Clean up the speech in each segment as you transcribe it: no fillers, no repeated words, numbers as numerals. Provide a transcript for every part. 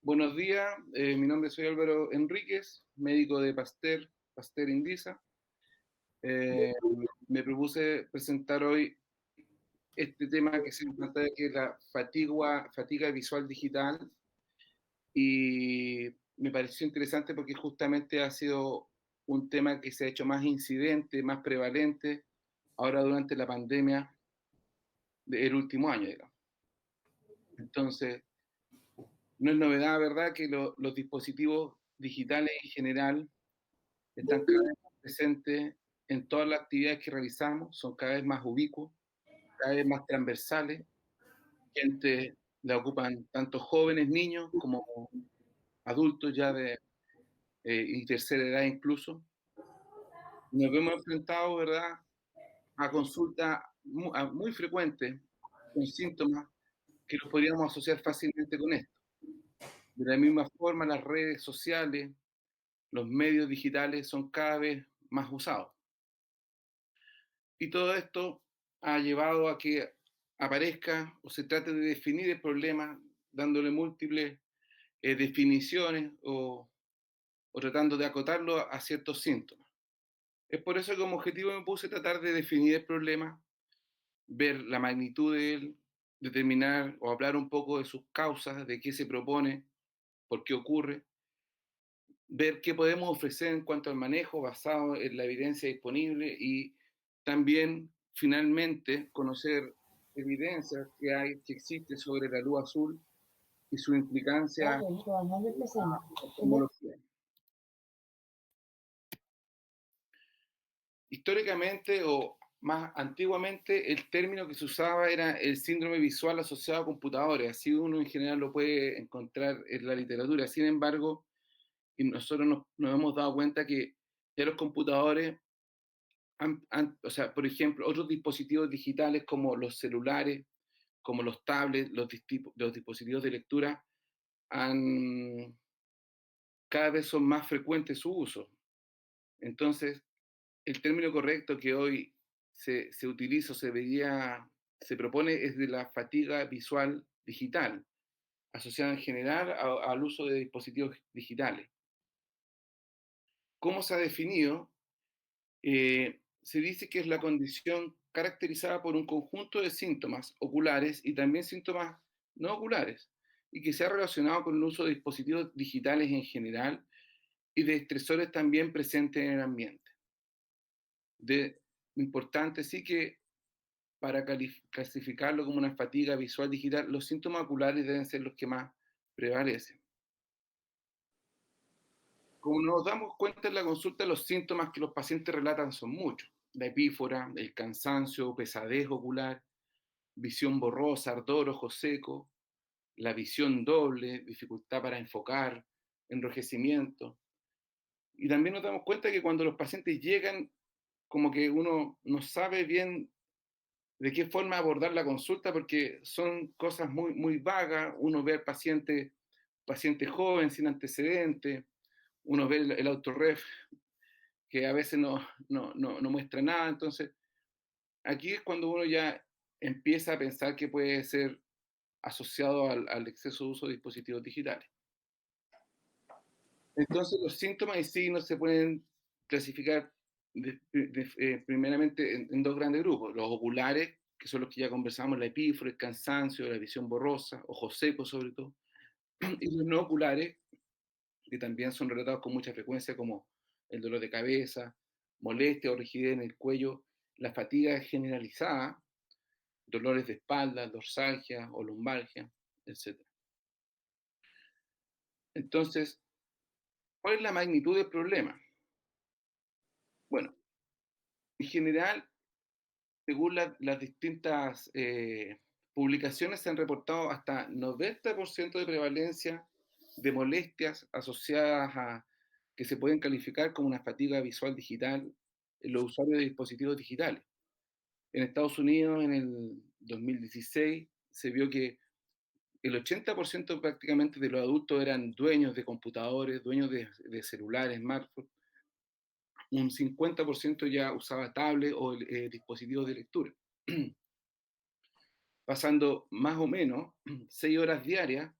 Buenos días, mi nombre soy Álvaro Enríquez, médico de Pasteur Indisa. Eh, Me propuse presentar hoy este tema que se nos trata, que es la fatiga visual digital, y me pareció interesante porque justamente ha sido un tema que se ha hecho más incidente, más prevalente, ahora durante la pandemia del último año, digamos. Entonces, no es novedad, ¿verdad?, que los dispositivos digitales en general están cada vez más presentes en todas las actividades que realizamos, son cada vez más ubicuos, cada vez más transversales, gente la ocupan tanto jóvenes, niños, como adultos ya y tercera edad incluso. Nos vemos enfrentados, ¿verdad?, a consultas muy frecuentes con síntomas que los podríamos asociar fácilmente con esto. De la misma forma, las redes sociales, los medios digitales son cada vez más usados. Y todo esto ha llevado a que aparezca o se trate de definir el problema dándole múltiples definiciones o tratando de acotarlo a ciertos síntomas. Es por eso que como objetivo me puse tratar de definir el problema, ver la magnitud de él, determinar o hablar un poco de sus causas, de qué se propone, por qué ocurre, ver qué podemos ofrecer en cuanto al manejo basado en la evidencia disponible y también, finalmente, conocer evidencias que hay, que existe sobre la luz azul y su implicancia en la oftalmología. Históricamente o más antiguamente, el término que se usaba era el síndrome visual asociado a computadores. Así uno en general lo puede encontrar en la literatura. Sin embargo, y nosotros nos hemos dado cuenta que ya los computadores o sea, por ejemplo, otros dispositivos digitales como los celulares, como los tablets, los dispositivos de lectura, cada vez son más frecuentes su uso. Entonces, el término correcto que hoy se utiliza o se propone es de la fatiga visual digital, asociada en general al uso de dispositivos digitales. ¿Cómo se ha definido? Se dice que es la condición caracterizada por un conjunto de síntomas oculares y también síntomas no oculares, y que se ha relacionado con el uso de dispositivos digitales en general y de estresores también presentes en el ambiente. Importante sí que para clasificarlo como una fatiga visual digital, los síntomas oculares deben ser los que más prevalecen. Como nos damos cuenta en la consulta, los síntomas que los pacientes relatan son muchos: la epífora, el cansancio, pesadez ocular, visión borrosa, ardor, ojo seco, la visión doble, dificultad para enfocar, enrojecimiento. Y también nos damos cuenta que cuando los pacientes llegan, como que uno no sabe bien de qué forma abordar la consulta porque son cosas muy, muy vagas. Uno ve al paciente joven, sin antecedentes, uno ve el autorref que a veces no muestra nada. Entonces, aquí es cuando uno ya empieza a pensar que puede ser asociado al exceso de uso de dispositivos digitales. Entonces, los síntomas y signos se pueden clasificar primeramente en dos grandes grupos: los oculares, que son los que ya conversamos, la epífora, el cansancio, la visión borrosa, ojos secos sobre todo, y los no oculares, que también son relatados con mucha frecuencia, como el dolor de cabeza, molestia o rigidez en el cuello, la fatiga generalizada, dolores de espalda, dorsalgia o lumbalgia, etc. Entonces, ¿cuál es la magnitud del problema? Bueno, en general, según las distintas publicaciones, se han reportado hasta 90% de prevalencia de molestias asociadas a que se pueden calificar como una fatiga visual digital en los usuarios de dispositivos digitales. En Estados Unidos, en el 2016, se vio que el 80% prácticamente de los adultos eran dueños de computadores, dueños de celulares, smartphones. Un 50% ya usaba tablet o dispositivos de lectura, pasando más o menos 6 horas diarias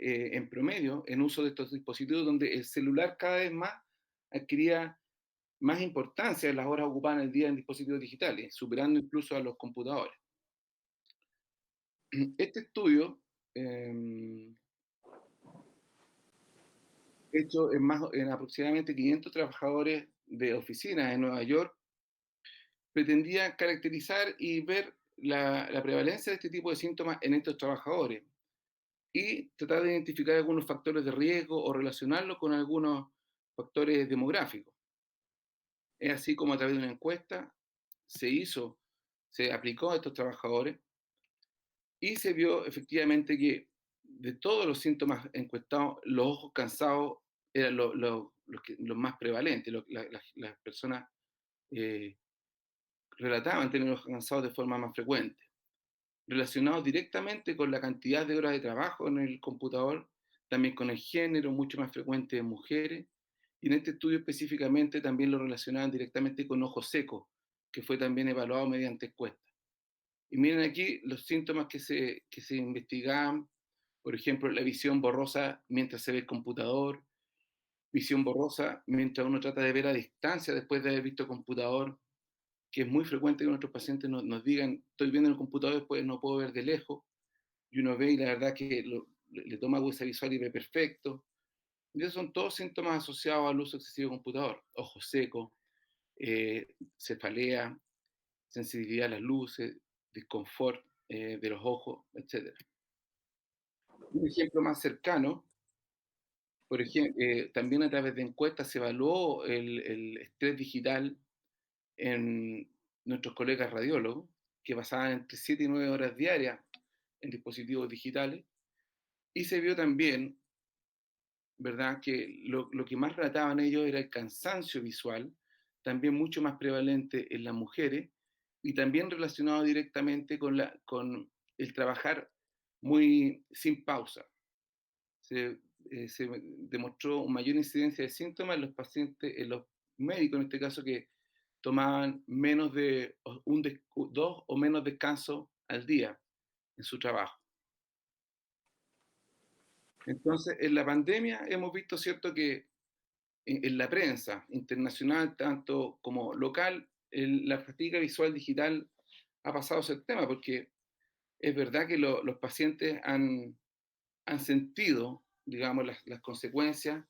en promedio en uso de estos dispositivos, donde el celular cada vez más adquiría más importancia en las horas ocupadas en el día en dispositivos digitales, superando incluso a los computadores. Este estudio, hecho en aproximadamente 500 trabajadores de oficinas en Nueva York, pretendía caracterizar y ver la prevalencia de este tipo de síntomas en estos trabajadores y tratar de identificar algunos factores de riesgo o relacionarlo con algunos factores demográficos. Es así como a través de una encuesta se aplicó a estos trabajadores y se vio efectivamente que de todos los síntomas encuestados, los ojos cansados eran los más prevalentes. Las personas eh, relataban tener los ojos cansados de forma más frecuente, relacionados directamente con la cantidad de horas de trabajo en el computador, también con el género, mucho más frecuente en mujeres, y en este estudio específicamente también lo relacionaban directamente con ojo seco, que fue también evaluado mediante encuestas. Y miren aquí los síntomas que se investigaban, por ejemplo, la visión borrosa mientras se ve el computador, visión borrosa mientras uno trata de ver a distancia después de haber visto computador, que es muy frecuente que nuestros pacientes nos digan, estoy viendo el computador, después no puedo ver de lejos, y uno ve y la verdad que le toma agudeza visual y ve perfecto. Y esos son todos síntomas asociados al uso excesivo del computador. Ojo seco, cefalea, sensibilidad a las luces, desconfort de los ojos, etc. Un ejemplo más cercano, por ejemplo, también a través de encuestas se evaluó el estrés digital en nuestros colegas radiólogos, que pasaban entre 7 y 9 horas diarias en dispositivos digitales, y se vio también, ¿verdad?, que lo que más trataban ellos era el cansancio visual, también mucho más prevalente en las mujeres, y también relacionado directamente con el trabajar muy sin pausa. Se demostró mayor incidencia de síntomas en los pacientes, en los médicos en este caso, que tomaban menos de dos o menos descansos al día en su trabajo. Entonces, en la pandemia hemos visto, ¿cierto?, que en la prensa internacional, tanto como local, la fatiga visual digital ha pasado a ser tema, porque es verdad que los pacientes han sentido, digamos, las consecuencias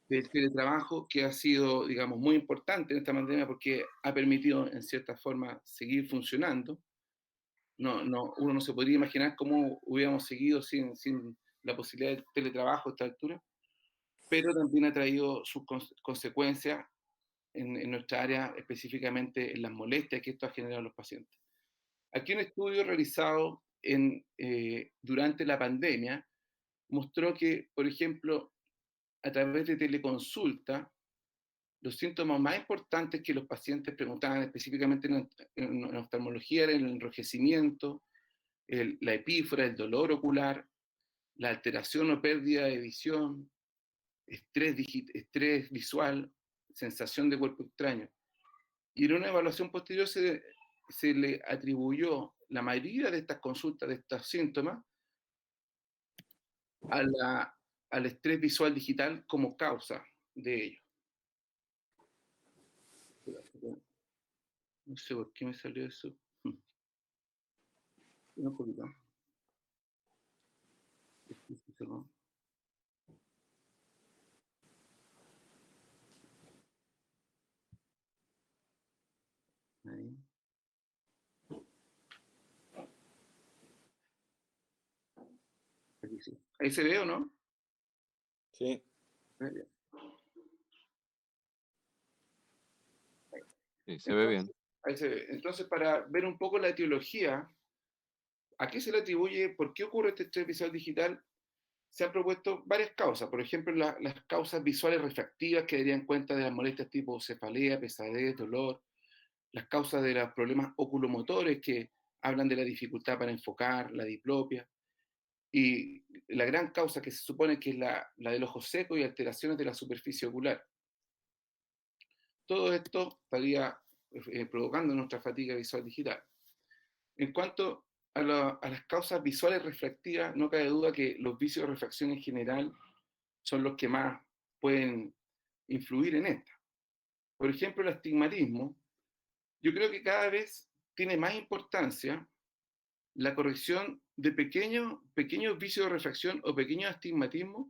del teletrabajo, que ha sido, digamos, muy importante en esta pandemia porque ha permitido, en cierta forma, seguir funcionando. Uno no se podría imaginar cómo hubiéramos seguido sin la posibilidad del teletrabajo a esta altura, pero también ha traído sus consecuencias en nuestra área, específicamente en las molestias que esto ha generado en los pacientes. Aquí un estudio realizado durante la pandemia mostró que, por ejemplo, a través de teleconsulta, los síntomas más importantes que los pacientes preguntaban específicamente en oftalmología eran el enrojecimiento, la epífora, el dolor ocular, la alteración o pérdida de visión, estrés visual, sensación de cuerpo extraño. Y en una evaluación posterior se le atribuyó la mayoría de estas consultas, de estos síntomas, al estrés visual digital como causa de ello. No sé por qué me salió eso. Un poquito. Ahí. Aquí sí. ¿Ahí se ve o no? Sí. Sí, se ve bien. Ahí se ve. Entonces, para ver un poco la etiología, ¿a qué se le atribuye? ¿Por qué ocurre este estrés visual digital? Se han propuesto varias causas. Por ejemplo, las causas visuales refractivas que darían cuenta de las molestias tipo cefalea, pesadez, dolor. Las causas de los problemas oculomotores que hablan de la dificultad para enfocar, la diplopia. Y la gran causa que se supone que es la del ojo seco y alteraciones de la superficie ocular. Todo esto estaría provocando nuestra fatiga visual digital. En cuanto a las causas visuales refractivas, no cabe duda que los vicios de refracción en general son los que más pueden influir en esta. Por ejemplo, el astigmatismo, yo creo que cada vez tiene más importancia la corrección de pequeños vicios de refracción o pequeños astigmatismos,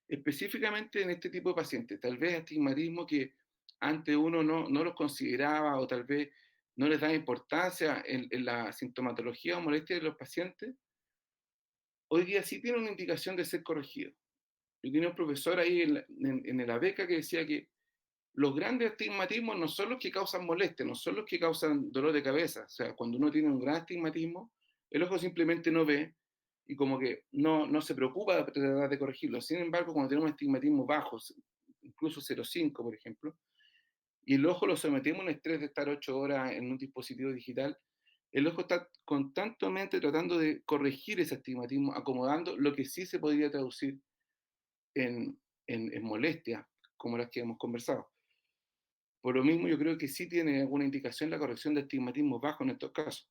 específicamente en este tipo de pacientes. Tal vez astigmatismo que antes uno no los consideraba o tal vez no les daba importancia en la sintomatología o molestia de los pacientes, hoy día sí tiene una indicación de ser corregido. Yo tenía un profesor ahí en la beca que decía que los grandes astigmatismos no son los que causan molestia, no son los que causan dolor de cabeza. O sea, cuando uno tiene un gran astigmatismo, el ojo simplemente no ve y como que no se preocupa de tratar de corregirlo. Sin embargo, cuando tenemos astigmatismo bajo, incluso 0,5, por ejemplo, y el ojo lo sometemos a un estrés de estar 8 horas en un dispositivo digital, el ojo está constantemente tratando de corregir ese astigmatismo, acomodando lo que sí se podría traducir en molestias, como las que hemos conversado. Por lo mismo, yo creo que sí tiene alguna indicación la corrección de astigmatismo bajo en estos casos.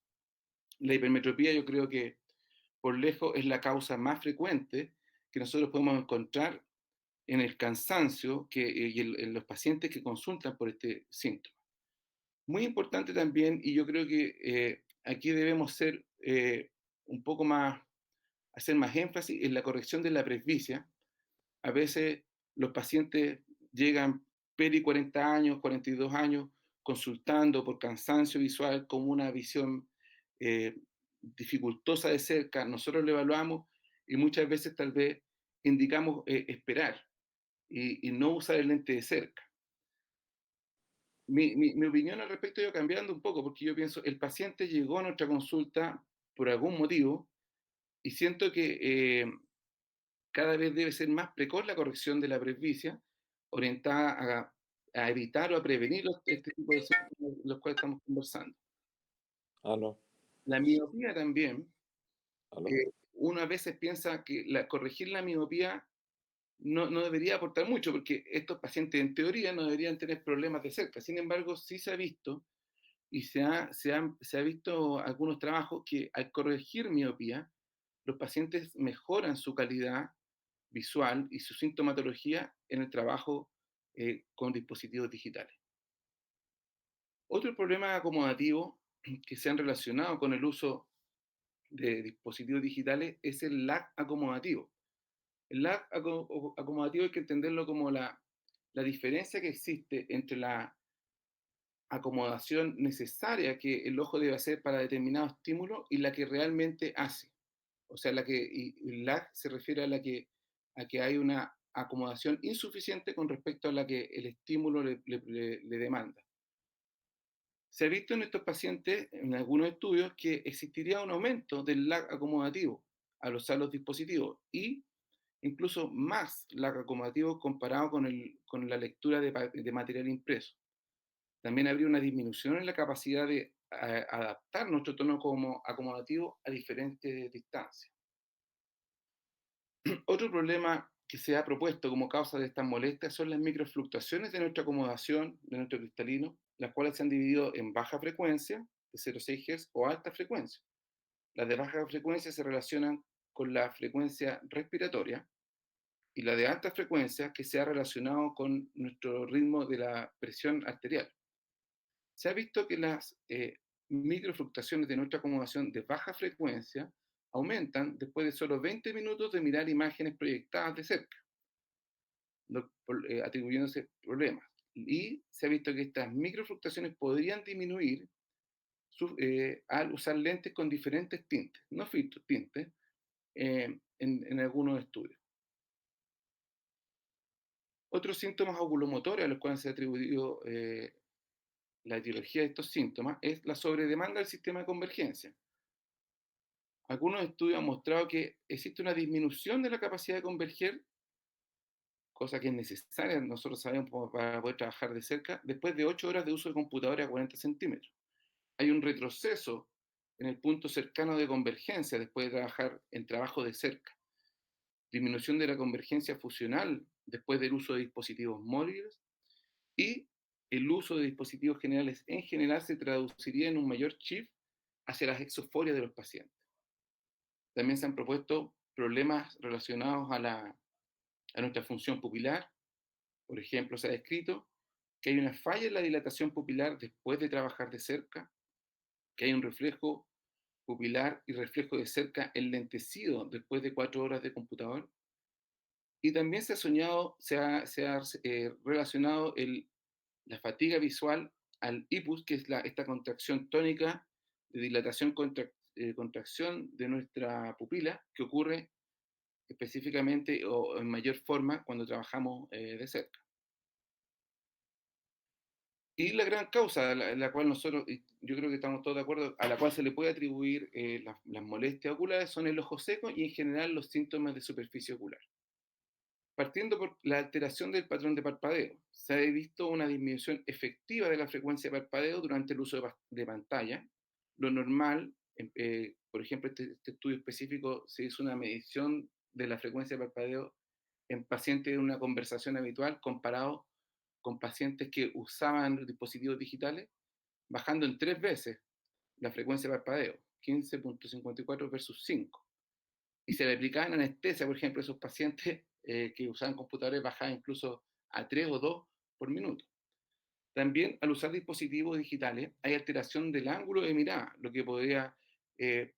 La hipermetropía yo creo que por lejos es la causa más frecuente que nosotros podemos encontrar en el cansancio y en los pacientes que consultan por este síntoma. Muy importante también, y yo creo que aquí debemos ser un poco más, hacer más énfasis en la corrección de la presbicia. A veces los pacientes llegan peri 40 años, 42 años, consultando por cansancio visual con una visión eh, dificultosa de cerca. Nosotros lo evaluamos y muchas veces tal vez indicamos esperar y no usar el lente de cerca. Mi opinión al respecto ha ido cambiando un poco porque yo pienso, el paciente llegó a nuestra consulta por algún motivo y siento que cada vez debe ser más precoz la corrección de la presbicia, orientada a evitar o a prevenir este tipo de síntomas de los cuales estamos conversando. Aló, La miopía también, aló. uno a veces piensa que corregir la miopía no debería aportar mucho, porque estos pacientes en teoría no deberían tener problemas de cerca. Sin embargo, sí se ha visto y se ha visto algunos trabajos que al corregir miopía, los pacientes mejoran su calidad visual y su sintomatología en el trabajo con dispositivos digitales. Otro problema acomodativo que se han relacionado con el uso de dispositivos digitales es el lag acomodativo. El lag acomodativo hay que entenderlo como la diferencia que existe entre la acomodación necesaria que el ojo debe hacer para determinado estímulo y la que realmente hace. O sea, el lag se refiere a que hay una acomodación insuficiente con respecto a la que el estímulo le demanda. Se ha visto en estos pacientes, en algunos estudios, que existiría un aumento del lag acomodativo al usar los dispositivos y incluso más lag acomodativo comparado con la lectura de material impreso. También habría una disminución en la capacidad de adaptar nuestro tono como acomodativo a diferentes distancias. Otro problema que se ha propuesto como causa de estas molestias son las microfluctuaciones de nuestra acomodación, de nuestro cristalino, las cuales se han dividido en baja frecuencia, de 0,6 Hz, o alta frecuencia. Las de baja frecuencia se relacionan con la frecuencia respiratoria y la de alta frecuencia que se ha relacionado con nuestro ritmo de la presión arterial. Se ha visto que las microfluctuaciones de nuestra acomodación de baja frecuencia aumentan después de solo 20 minutos de mirar imágenes proyectadas de cerca, atribuyéndose problemas. Y se ha visto que estas microfluctuaciones podrían disminuir al usar lentes con diferentes tintes, no filtros, tintes, en algunos estudios. Otros síntomas oculomotores a los cuales se ha atribuido la etiología de estos síntomas es la sobredemanda del sistema de convergencia. Algunos estudios han mostrado que existe una disminución de la capacidad de converger, cosa que es necesaria, nosotros sabemos, para poder trabajar de cerca, después de 8 horas de uso de computadora a 40 centímetros. Hay un retroceso en el punto cercano de convergencia después de trabajar en trabajo de cerca. Disminución de la convergencia fusional después del uso de dispositivos móviles y el uso de dispositivos generales en general se traduciría en un mayor shift hacia las exoforias de los pacientes. También se han propuesto problemas relacionados a nuestra función pupilar. Por ejemplo, se ha descrito que hay una falla en la dilatación pupilar después de trabajar de cerca, que hay un reflejo pupilar y reflejo de cerca enlentecido después de 4 horas de computador. Y también se ha relacionado la fatiga visual al IPUS, que es esta contracción tónica de contracción de nuestra pupila, que ocurre específicamente o en mayor forma cuando trabajamos de cerca. Y la gran causa, la cual nosotros, y yo creo que estamos todos de acuerdo, a la cual se le puede atribuir las molestias oculares son el ojo seco y en general los síntomas de superficie ocular. Partiendo por la alteración del patrón de parpadeo, se ha visto una disminución efectiva de la frecuencia de parpadeo durante el uso de pantalla. Lo normal, por ejemplo, este estudio específico se hizo una medición de la frecuencia de parpadeo en pacientes en una conversación habitual comparado con pacientes que usaban dispositivos digitales, bajando en 3 veces la frecuencia de parpadeo, 15.54 versus 5. Y se le aplicaba anestesia, por ejemplo, a esos pacientes que usaban computadores, bajaba incluso a 3 o 2 por minuto. También al usar dispositivos digitales hay alteración del ángulo de mirada, lo que podría eh,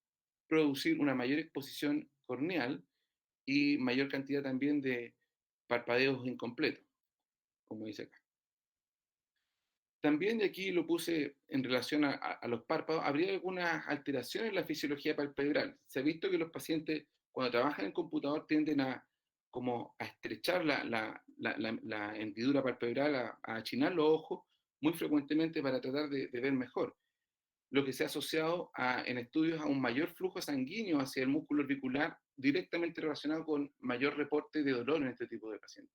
producir una mayor exposición corneal y mayor cantidad también de parpadeos incompletos, como dice acá. También de aquí lo puse en relación a los párpados, habría algunas alteraciones en la fisiología palpebral. Se ha visto que los pacientes cuando trabajan en computador tienden como a estrechar la hendidura palpebral, a achinar los ojos muy frecuentemente para tratar de ver mejor, lo que se ha asociado en estudios a un mayor flujo sanguíneo hacia el músculo orbicular, directamente relacionado con mayor reporte de dolor en este tipo de pacientes.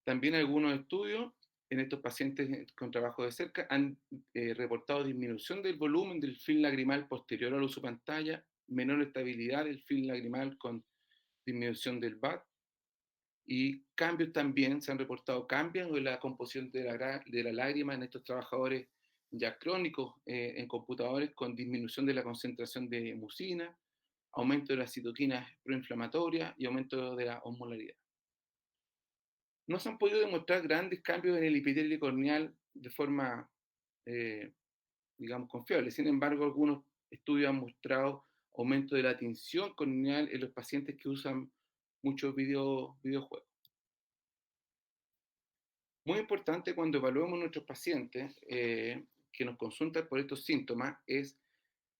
También algunos estudios en estos pacientes con trabajo de cerca han reportado disminución del volumen del film lagrimal posterior al uso pantalla, menor estabilidad del film lagrimal con disminución del VAT y cambios también, se han reportado cambios en la composición de la lágrima en estos trabajadores ya crónicos en computadores con disminución de la concentración de mucina, aumento de las citoquinas proinflamatorias y aumento de la osmolaridad. No se han podido demostrar grandes cambios en el epitelio corneal de forma, eh, digamos, confiable. Sin embargo, algunos estudios han mostrado aumento de la tinción corneal en los pacientes que usan muchos videojuegos. Muy importante cuando evaluamos a nuestros pacientes que nos consultan por estos síntomas es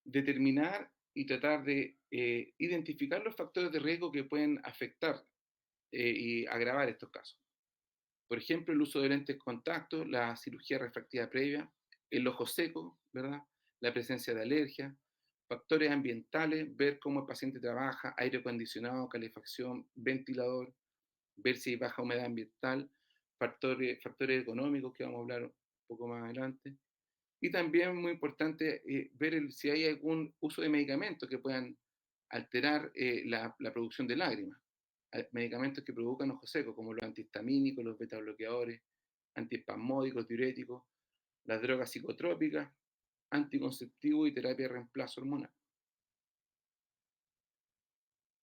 determinar y tratar de identificar los factores de riesgo que pueden afectar y agravar estos casos. Por ejemplo, el uso de lentes de contacto, la cirugía refractiva previa, el ojo seco, ¿verdad? La presencia de alergia, factores ambientales, ver cómo el paciente trabaja, aire acondicionado, calefacción, ventilador, ver si hay baja humedad ambiental, factores económicos que vamos a hablar un poco más adelante. Y también muy importante ver si hay algún uso de medicamentos que puedan alterar la producción de lágrimas. Medicamentos que provocan ojo seco, como los antihistamínicos, los betabloqueadores, antiespasmódicos, diuréticos, las drogas psicotrópicas, anticonceptivos y terapia de reemplazo hormonal.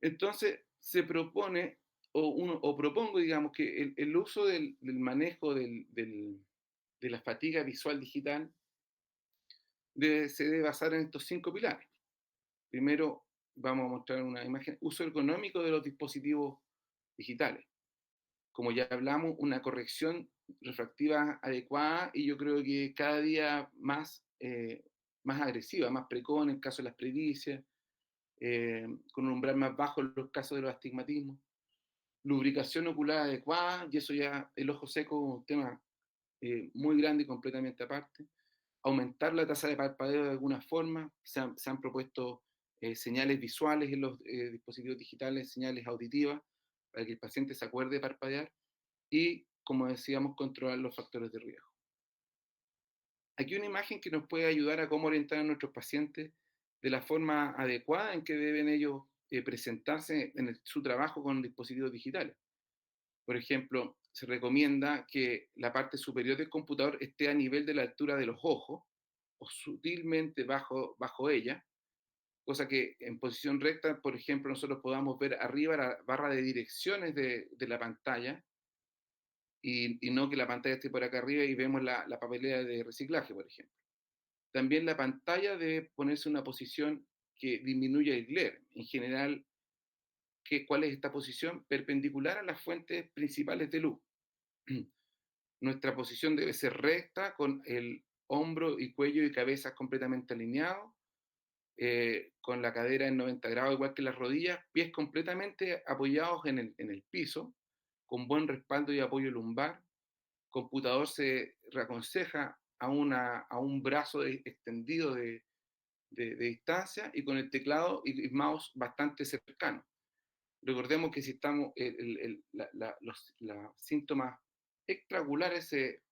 Entonces, se propone, o propongo, digamos, que el uso del manejo de la fatiga visual digital se debe basar en estos 5 pilares. Primero, vamos a mostrar una imagen, uso ergonómico de los dispositivos digitales. Como ya hablamos, una corrección refractiva adecuada y yo creo que cada día más agresiva, más precoz en el caso de las presbicias, con un umbral más bajo en los casos de los astigmatismos. Lubricación ocular adecuada, y eso ya, el ojo seco, un tema muy grande y completamente aparte. Aumentar la tasa de parpadeo de alguna forma, se han propuesto señales visuales en los dispositivos digitales, señales auditivas, para que el paciente se acuerde de parpadear y, como decíamos, controlar los factores de riesgo. Aquí una imagen que nos puede ayudar a cómo orientar a nuestros pacientes de la forma adecuada en que deben ellos presentarse en su trabajo con dispositivos digitales. Por ejemplo, se recomienda que la parte superior del computador esté a nivel de la altura de los ojos o sutilmente bajo ella, cosa que en posición recta, por ejemplo, nosotros podamos ver arriba la barra de direcciones de la pantalla y no que la pantalla esté por acá arriba y vemos la papelera de reciclaje, por ejemplo. También la pantalla debe ponerse en una posición que disminuya el glare. En general, ¿cuál es esta posición? Perpendicular a las fuentes principales de luz. Nuestra posición debe ser recta, con el hombro y cuello y cabeza completamente alineados, con la cadera en 90 grados, igual que las rodillas, pies completamente apoyados en el piso, con buen respaldo y apoyo lumbar. Computador se reaconseja a un brazo extendido de distancia y con el teclado y mouse bastante cercano. Recordemos que si estamos, los síntomas extraoculares se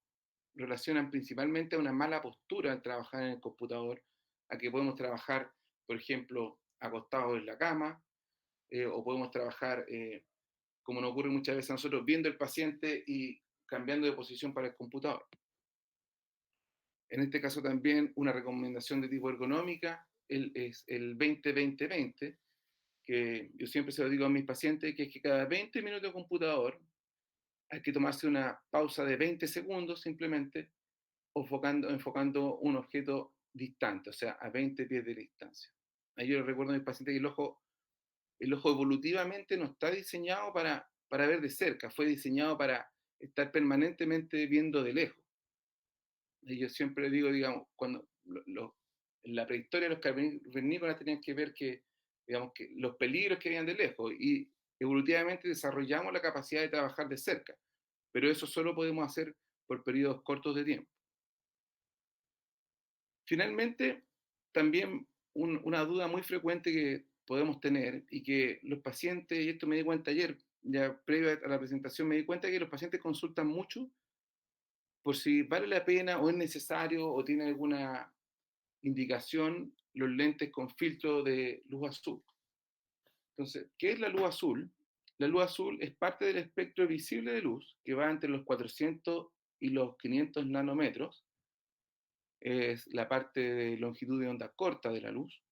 relacionan principalmente a una mala postura al trabajar en el computador, a que podemos trabajar, por ejemplo, acostados en la cama, o podemos trabajar, como nos ocurre muchas veces a nosotros, viendo al paciente y cambiando de posición para el computador. En este caso también una recomendación de tipo ergonómica es el 20-20-20, que yo siempre se lo digo a mis pacientes, que es que cada 20 minutos de computador hay que tomarse una pausa de 20 segundos simplemente, enfocando un objeto distante, o sea, a 20 pies de distancia. Ahí yo les recuerdo a mis pacientes que el ojo evolutivamente no está diseñado para ver de cerca, fue diseñado para estar permanentemente viendo de lejos. Y yo siempre digo, digamos, cuando en la prehistoria los cavernícolas tenían que ver que, digamos, que los peligros que veían de lejos y evolutivamente desarrollamos la capacidad de trabajar de cerca, pero eso solo podemos hacer por periodos cortos de tiempo. Finalmente, también una duda muy frecuente que podemos tener y que los pacientes, y esto me di cuenta ayer, ya previo a la presentación, me di cuenta que los pacientes consultan mucho por si vale la pena o es necesario o tiene alguna indicación los lentes con filtro de luz azul. Entonces, ¿qué es la luz azul? La luz azul es parte del espectro visible de luz que va entre los 400 y los 500 nanómetros. Es la parte de longitud de onda corta de la luz.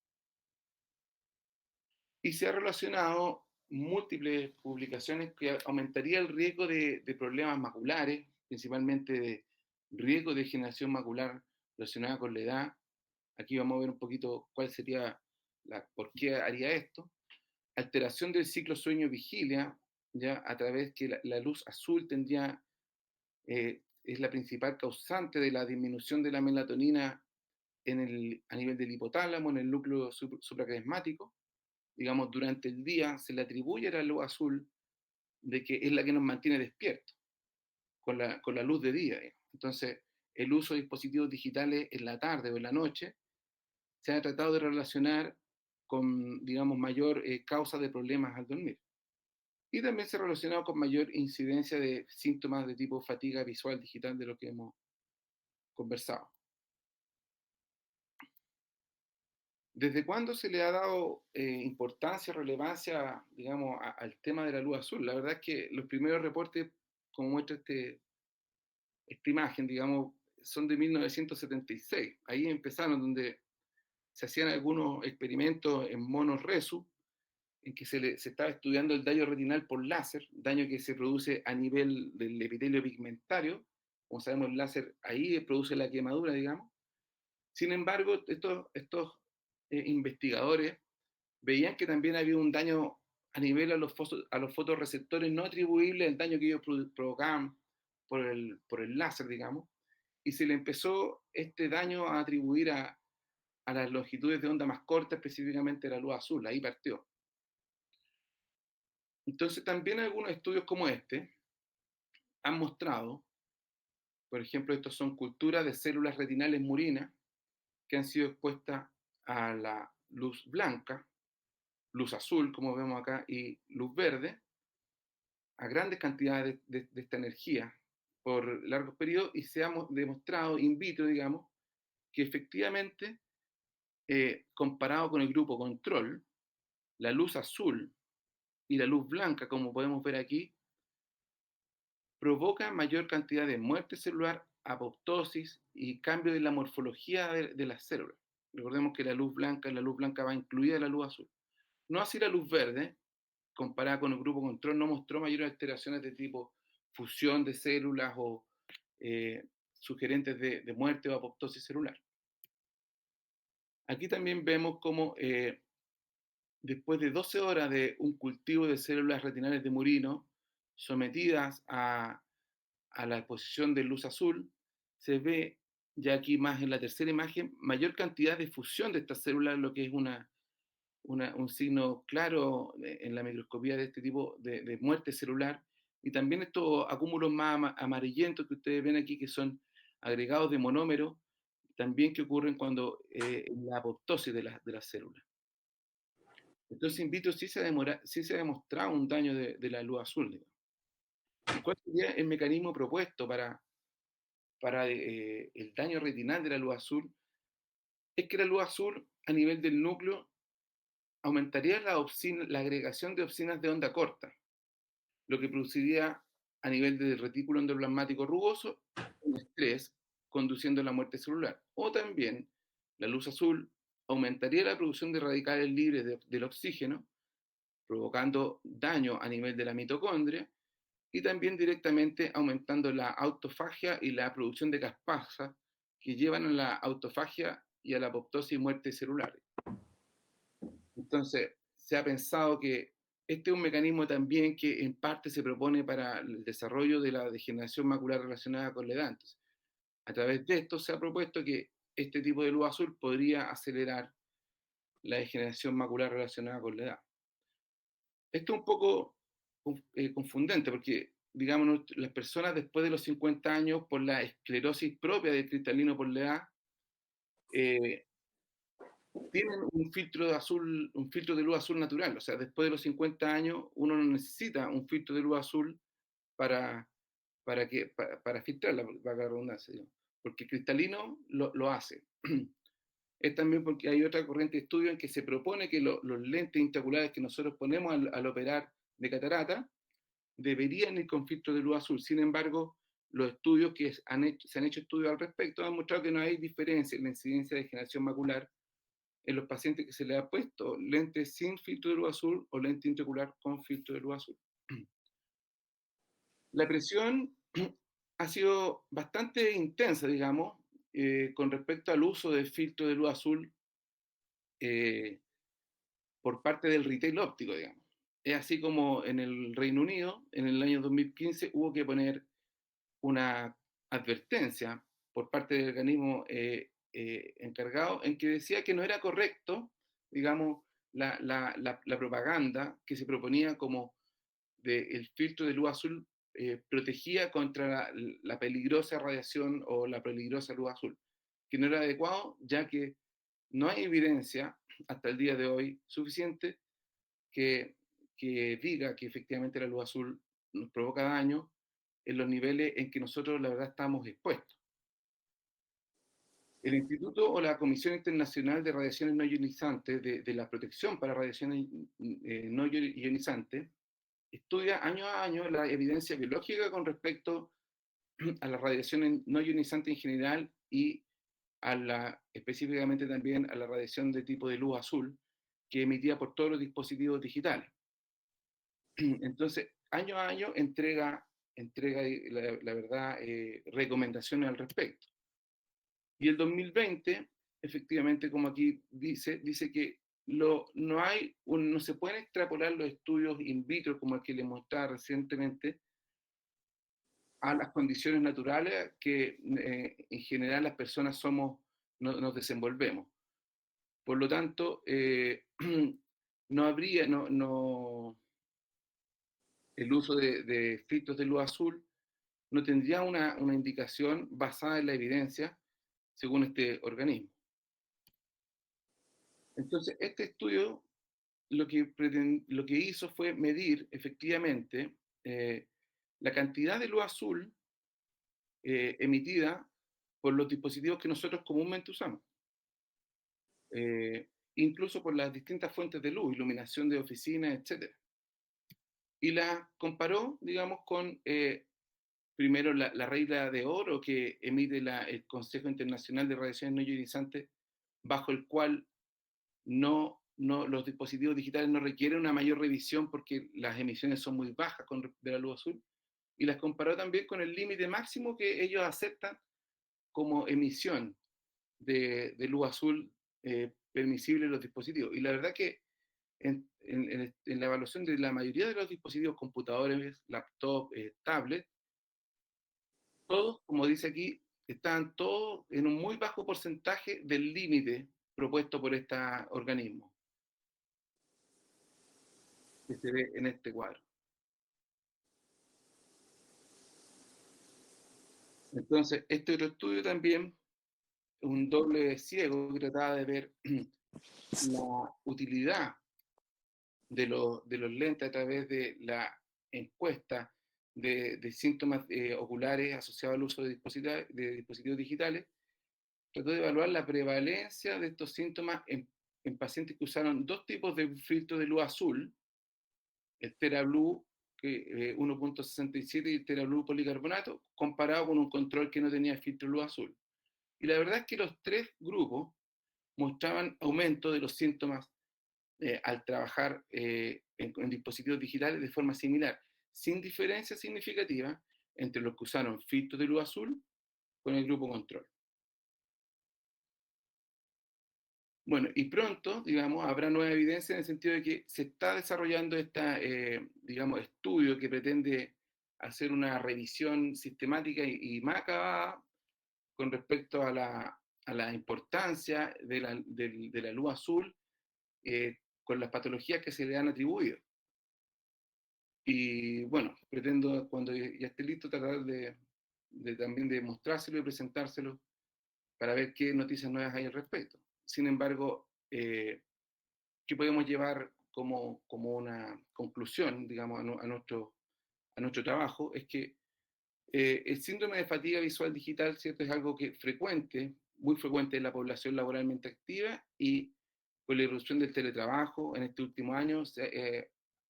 Y se ha relacionado múltiples publicaciones que aumentaría el riesgo de problemas maculares, principalmente de riesgo de degeneración macular relacionada con la edad. Aquí vamos a ver un poquito cuál sería por qué haría esto. Alteración del ciclo sueño-vigilia, ya a través que la luz azul tendría, es la principal causante de la disminución de la melatonina a nivel del hipotálamo, en el núcleo supracresmático. Digamos, durante el día se le atribuye a la luz azul de que es la que nos mantiene despiertos con la luz de día. Entonces, el uso de dispositivos digitales en la tarde o en la noche se ha tratado de relacionar con, digamos, mayor causa de problemas al dormir. Y también se ha relacionado con mayor incidencia de síntomas de tipo fatiga visual digital, de lo que hemos conversado. ¿Desde cuándo se le ha dado importancia, relevancia, digamos, al tema de la luz azul? La verdad es que los primeros reportes, como muestra esta imagen, digamos, son de 1976. Ahí empezaron, donde se hacían algunos experimentos en monos resu, en que se estaba estudiando el daño retinal por láser, daño que se produce a nivel del epitelio pigmentario. Como sabemos, el láser ahí produce la quemadura, digamos. Sin embargo, estos investigadores veían que también había un daño a nivel a los fotorreceptores no atribuible al daño que ellos provocaban por el láser, digamos, y se le empezó este daño a atribuir a las longitudes de onda más cortas, específicamente la luz azul, ahí partió. Entonces también algunos estudios como este han mostrado, por ejemplo, estos son culturas de células retinales murinas que han sido expuestas a la luz blanca, luz azul, como vemos acá, y luz verde, a grandes cantidades de esta energía por largos periodos, y se ha demostrado in vitro, digamos, que efectivamente, comparado con el grupo control, la luz azul y la luz blanca, como podemos ver aquí, provoca mayor cantidad de muerte celular, apoptosis y cambio de la morfología de las células. Recordemos que la luz blanca va incluida en la luz azul. No así la luz verde, comparada con el grupo control, no mostró mayores alteraciones de tipo fusión de células o eh, sugerentes de muerte o apoptosis celular. Aquí también vemos cómo después de 12 horas de un cultivo de células retinales de murino sometidas a la exposición de luz azul, se ve ya aquí más en la tercera imagen mayor cantidad de fusión de estas células, lo que es un signo claro en la microscopía de este tipo de muerte celular, y también estos acúmulos más amarillentos que ustedes ven aquí, que son agregados de monómeros, también que ocurren cuando en la apoptosis de las células. Entonces, in vitro sí se ha demostrado un daño de la luz azul. Digamos. ¿Y cuál sería el mecanismo propuesto para el daño retinal de la luz azul? Es que la luz azul a nivel del núcleo aumentaría la agregación de opsinas de onda corta, lo que produciría a nivel del retículo endoplasmático rugoso un estrés, conduciendo a la muerte celular. O también la luz azul aumentaría la producción de radicales libres del oxígeno, provocando daño a nivel de la mitocondria y también directamente aumentando la autofagia y la producción de caspasas que llevan a la autofagia y a la apoptosis y muerte celular. Entonces, se ha pensado que este es un mecanismo también que en parte se propone para el desarrollo de la degeneración macular relacionada con la edad. Entonces, a través de esto se ha propuesto que este tipo de luz azul podría acelerar la degeneración macular relacionada con la edad. Esto es un poco confundente porque, digamos, las personas después de los 50 años, por la esclerosis propia del cristalino por la edad, eh, tienen un filtro de azul, un filtro de luz azul natural. O sea, después de los 50 años, uno no necesita un filtro de luz azul para, para filtrar la redundancia, digamos, porque el cristalino lo hace. Es también porque hay otra corriente de estudio en que se propone que los lentes intraoculares que nosotros ponemos al operar de catarata deberían ir con filtro de luz azul. Sin embargo, los estudios que se han hecho estudios al respecto han mostrado que no hay diferencia en la incidencia de degeneración macular en los pacientes que se les ha puesto lentes sin filtro de luz azul o lente intraocular con filtro de luz azul. La presión ha sido bastante intensa, digamos, con respecto al uso del filtro de luz azul eh, por parte del retail óptico, digamos. Es así como en el Reino Unido, en el año 2015, hubo que poner una advertencia por parte del organismo encargado en que decía que no era correcto, digamos, la propaganda que se proponía como el filtro de luz azul protegía contra la peligrosa radiación o la peligrosa luz azul, que no era adecuado, ya que no hay evidencia hasta el día de hoy suficiente que, que diga que efectivamente la luz azul nos provoca daño en los niveles en que nosotros la verdad estamos expuestos. El Instituto o la Comisión Internacional de Radiaciones No Ionizantes de la Protección para Radiaciones No Ionizantes estudia año a año la evidencia biológica con respecto a las radiaciones no ionizantes en general y específicamente también a la radiación de tipo de luz azul que emitía por todos los dispositivos digitales. Entonces, año a año entrega la verdad, recomendaciones al respecto. Y el 2020, efectivamente, como aquí dice que no se pueden extrapolar los estudios in vitro, como el que les mostraba recientemente, a las condiciones naturales que en general las personas nos desenvolvemos. Por lo tanto, no habría, el uso de filtros de luz azul no tendría una indicación basada en la evidencia según este organismo. Entonces, este estudio lo que hizo fue medir efectivamente la cantidad de luz azul emitida por los dispositivos que nosotros comúnmente usamos, incluso por las distintas fuentes de luz, iluminación de oficinas, etc. Y la comparó, digamos, con primero la regla de oro que emite el Consejo Internacional de Radiaciones No Ionizantes bajo el cual los dispositivos digitales no requieren una mayor revisión porque las emisiones son muy bajas de la luz azul, y las comparó también con el límite máximo que ellos aceptan como emisión de luz azul permisible en los dispositivos. Y la verdad que en la evaluación de la mayoría de los dispositivos, computadores, laptops, tablets, todos, como dice aquí, están todos en un muy bajo porcentaje del límite propuesto por este organismo, que se ve en este cuadro. Entonces, este otro estudio también, un doble ciego, que trataba de ver la utilidad de los lentes a través de la encuesta de síntomas oculares asociados al uso de dispositivos digitales. Trató de evaluar la prevalencia de estos síntomas en pacientes que usaron dos tipos de filtros de luz azul, el TeraBlue 1.67 y el TeraBlue policarbonato, comparado con un control que no tenía filtro de luz azul. Y la verdad es que los tres grupos mostraban aumento de los síntomas al trabajar en dispositivos digitales de forma similar, sin diferencia significativa entre los que usaron filtros de luz azul con el grupo control. Bueno, y pronto, digamos, habrá nueva evidencia en el sentido de que se está desarrollando este, digamos, estudio que pretende hacer una revisión sistemática y más acabada con respecto a la importancia de la luz azul con las patologías que se le han atribuido. Y bueno, pretendo cuando ya esté listo tratar también de mostrárselo y presentárselo para ver qué noticias nuevas hay al respecto. Sin embargo, ¿qué podemos llevar como una conclusión, digamos, a nuestro trabajo? Es que el síndrome de fatiga visual digital, ¿cierto? Es algo que frecuente, muy frecuente en la población laboralmente activa, y con la irrupción del teletrabajo en este último año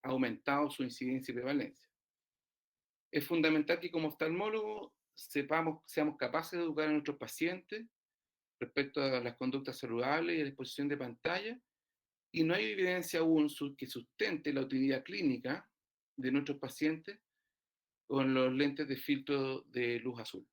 ha aumentado su incidencia y prevalencia. Es fundamental que como oftalmólogos seamos capaces de educar a nuestros pacientes respecto a las conductas saludables y a la exposición de pantalla, y no hay evidencia aún que sustente la utilidad clínica de nuestros pacientes con los lentes de filtro de luz azul.